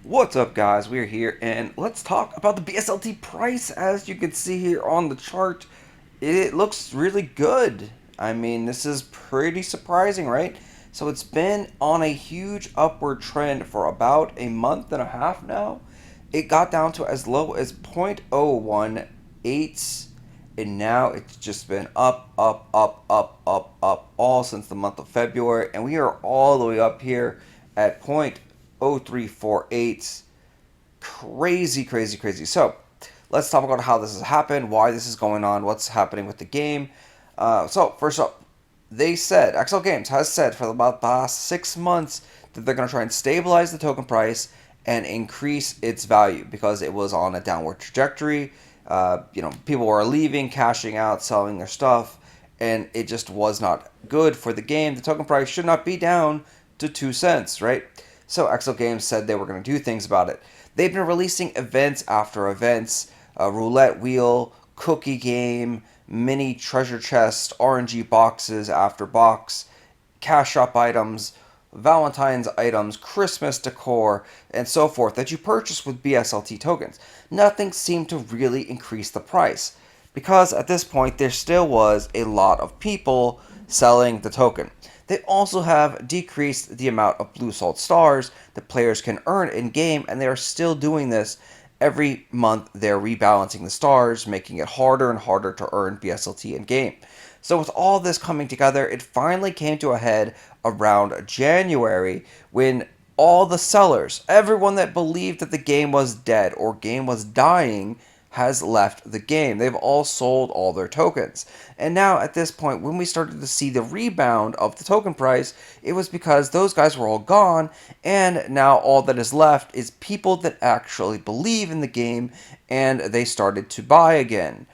What's up, guys? We're here and let's talk about the BSLT price. As you can see here on the chart, it looks really good. I mean, this is pretty surprising, right? So it's been on a huge upward trend for about a month and a half now. It got down to as low as 0.018, and now it's just been up, up, up, up, up, up, all since the month of February, and we are all the way up here at 0.0348. Crazy, crazy, crazy. So let's talk about how this has happened, why this is going on, what's happening with the game. So first up, they said, XL Games has said for about the past 6 months that they're going to try and stabilize the token price and increase its value because it was on a downward trajectory. People were leaving, cashing out, selling their stuff, and it just was not good for the game. The token price should not be down to 2 cents, right? So XL Games said they were going to do things about it. They've been releasing events after events, roulette wheel, cookie game, mini treasure chest, RNG boxes after box, cash shop items, Valentine's items, Christmas decor, and so forth that you purchase with BSLT tokens. Nothing seemed to really increase the price because at this point there still was a lot of people selling the token. They also have decreased the amount of blue salt stars that players can earn in game, and they are still doing this every month. They're rebalancing the stars, making it harder and harder to earn BSLT in game. So with all this coming together, it finally came to a head around January when all the sellers, everyone that believed that the game was dead or game was dying, has left the game. They've all sold all their tokens. And now at this point, when we started to see the rebound of the token price, it was because those guys were all gone, and now all that is left is people that actually believe in the game, and they started to buy again.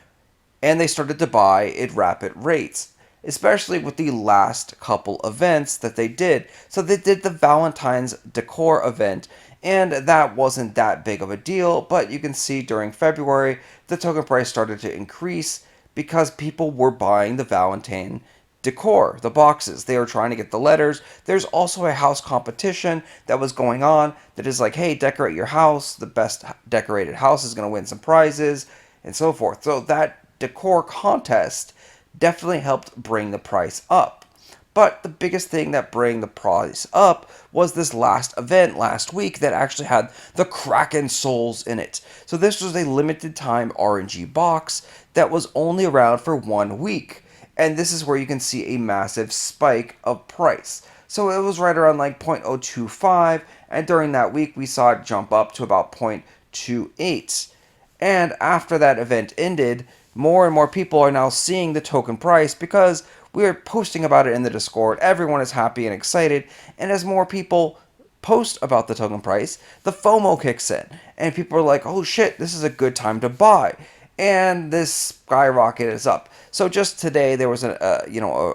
And they started to buy at rapid rates, especially with the last couple events that they did. So they did the Valentine's decor event, and that wasn't that big of a deal, but you can see during February the token price started to increase because people were buying the Valentine decor, the boxes. They were trying to get the letters. There's also a house competition that was going on that is like, hey, decorate your house. The best decorated house is going to win some prizes and so forth. So that decor contest definitely helped bring the price up. But the biggest thing that bring the price up was this last event last week that actually had the Kraken Souls in it. So this was a limited time RNG box that was only around for 1 week. And this is where you can see a massive spike of price. So it was right around like 0.025, and during that week we saw it jump up to about 0.28. And after that event ended, more and more people are now seeing the token price because we're posting about it in the Discord. Everyone is happy and excited, and as more people post about the token price, the FOMO kicks in, and people are like, "Oh shit, this is a good time to buy," and this skyrocket is up. So just today, there was a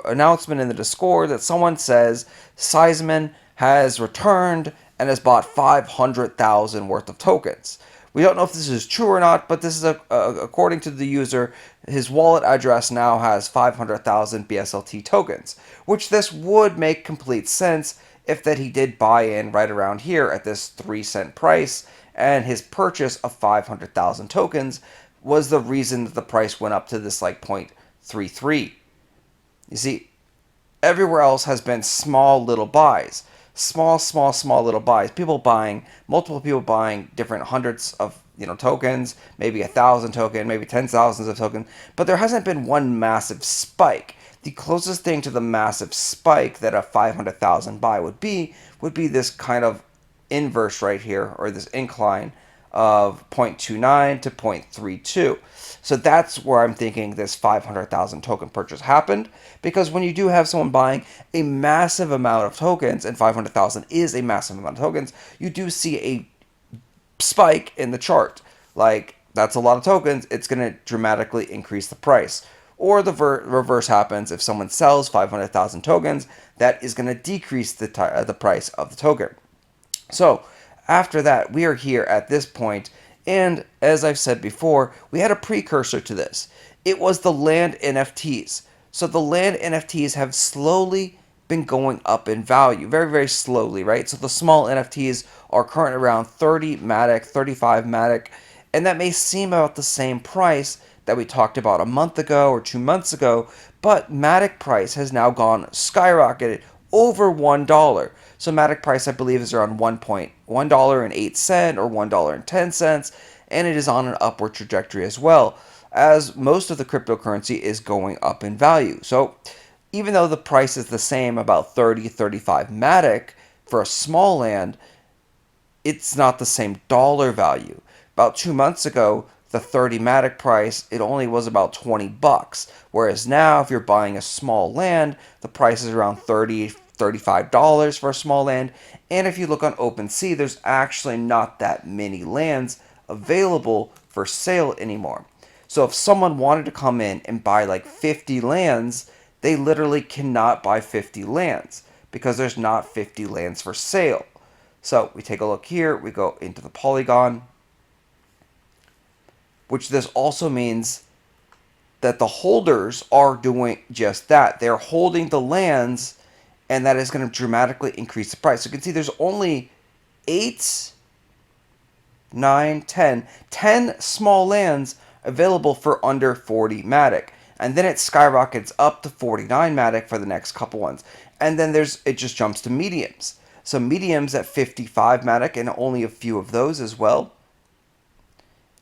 announcement in the Discord that someone says Seisman has returned and has bought 500,000 worth of tokens. We don't know if this is true or not, but this is according to the user. His wallet address now has 500,000 BSLT tokens, which this would make complete sense if that he did buy in right around here at this 3 cent price, and his purchase of 500,000 tokens was the reason that the price went up to this like 0.33. You see, everywhere else has been small little buys. Small little buys. Multiple people buying different hundreds of tokens, maybe 1,000 token, maybe 10,000s of token, but there hasn't been one massive spike. The closest thing to the massive spike that a 500,000 buy would be this kind of inverse right here, or this incline of 0.29 to 0.32. So that's where I'm thinking this 500,000 token purchase happened, because when you do have someone buying a massive amount of tokens, and 500,000 is a massive amount of tokens, you do see a spike in the chart. Like, that's a lot of tokens, it's going to dramatically increase the price. Or the reverse happens. If someone sells 500,000 tokens, that is going to decrease the price of the token. So after that, we are here at this point, and as I've said before, we had a precursor to this. It was the land NFTs. So the land NFTs have slowly been going up in value very, very slowly, right? So the small NFTs are currently around 30 Matic, 35 Matic, and that may seem about the same price that we talked about a month ago or 2 months ago, but Matic price has now gone skyrocketed over $1. So Matic price, I believe, is around $1.08 or $1.10, and it is on an upward trajectory as well, as most of the cryptocurrency is going up in value. So even though the price is the same, about 30, 35 Matic for a small land, it's not the same dollar value. About 2 months ago, the 30 Matic price, it only was about 20 bucks. Whereas now, if you're buying a small land, the price is around 30, $35 for a small land. And if you look on OpenSea, there's actually not that many lands available for sale anymore. So if someone wanted to come in and buy like 50 lands, they literally cannot buy 50 lands because there's not 50 lands for sale. So we take a look here, we go into the Polygon, which this also means that the holders are doing just that. They're holding the lands, and that is going to dramatically increase the price. So you can see there's only 8, 9, 10 small lands available for under 40 Matic. And then it skyrockets up to 49 Matic for the next couple ones. And then it just jumps to mediums. So mediums at 55 Matic, and only a few of those as well.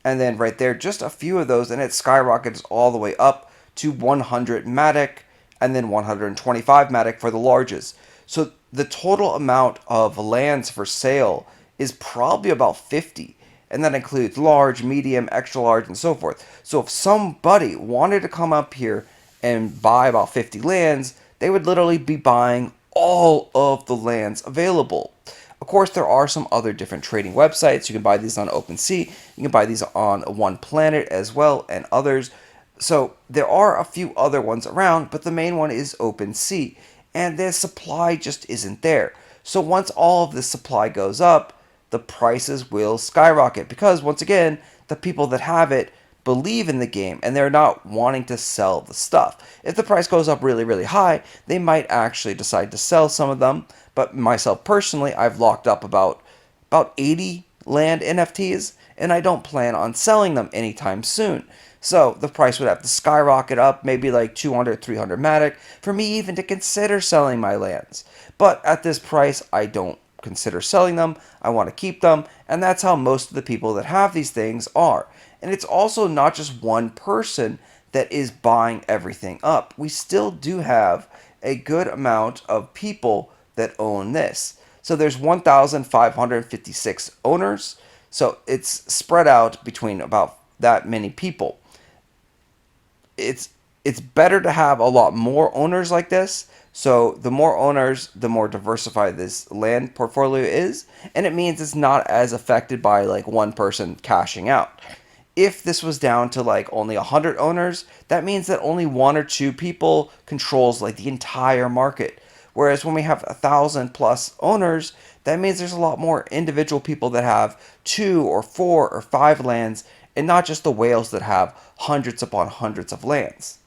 And then right there, just a few of those, and it skyrockets all the way up to 100 Matic, and then 125 Matic for the largest. So the total amount of lands for sale is probably about 50. And that includes large, medium, extra large, and so forth. So if somebody wanted to come up here and buy about 50 lands, they would literally be buying all of the lands available. Of course, there are some other different trading websites. You can buy these on OpenSea. You can buy these on One Planet as well, and others. So there are a few other ones around, but the main one is OpenSea. And the supply just isn't there. So once all of this supply goes up, the prices will skyrocket because, once again, the people that have it believe in the game and they're not wanting to sell the stuff. If the price goes up really, really high, they might actually decide to sell some of them. But myself personally, I've locked up about 80 land NFTs, and I don't plan on selling them anytime soon. So the price would have to skyrocket up, maybe like 200, 300 Matic, for me even to consider selling my lands. But at this price, I don't consider selling them. I want to keep them, and that's how most of the people that have these things are. And it's also not just one person that is buying everything up. We still do have a good amount of people that own this. So there's 1,556 owners. So it's spread out between about that many people. It's better to have a lot more owners like this. So the more owners, the more diversified this land portfolio is, and it means it's not as affected by like one person cashing out. If this was down to like only 100 owners, that means that only one or two people controls like the entire market. Whereas when we have 1,000 plus owners, that means there's a lot more individual people that have 2 or 4 or 5 lands, and not just the whales that have hundreds upon hundreds of lands.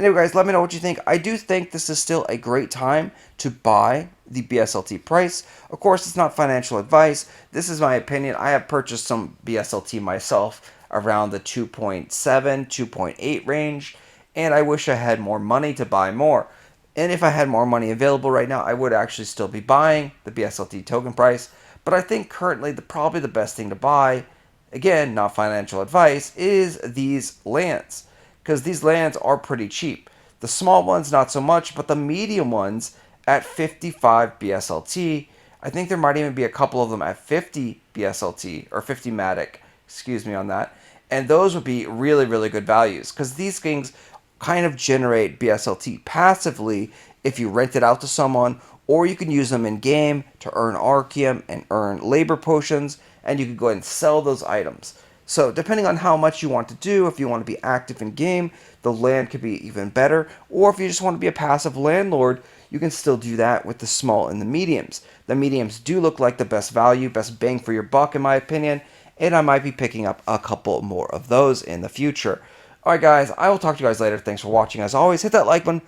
Anyway, guys, let me know what you think. I do think this is still a great time to buy the BSLT price. Of course, it's not financial advice. This is my opinion. I have purchased some BSLT myself around the 2.7, 2.8 range, and I wish I had more money to buy more. And if I had more money available right now, I would actually still be buying the BSLT token price. But I think currently probably the best thing to buy, again, not financial advice, is these lands. Because these lands are pretty cheap. The small ones, not so much, but the medium ones at 55 BSLT. I think there might even be a couple of them at 50 BSLT, or 50 Matic, excuse me on that. And those would be really, really good values, because these things kind of generate BSLT passively if you rent it out to someone, or you can use them in game to earn Archeum and earn labor potions, and you can go ahead and sell those items. So depending on how much you want to do, if you want to be active in game, the land could be even better. Or if you just want to be a passive landlord, you can still do that with the small and the mediums. The mediums do look like the best value, best bang for your buck in my opinion, and I might be picking up a couple more of those in the future. Alright guys, I will talk to you guys later. Thanks for watching. As always, hit that like button,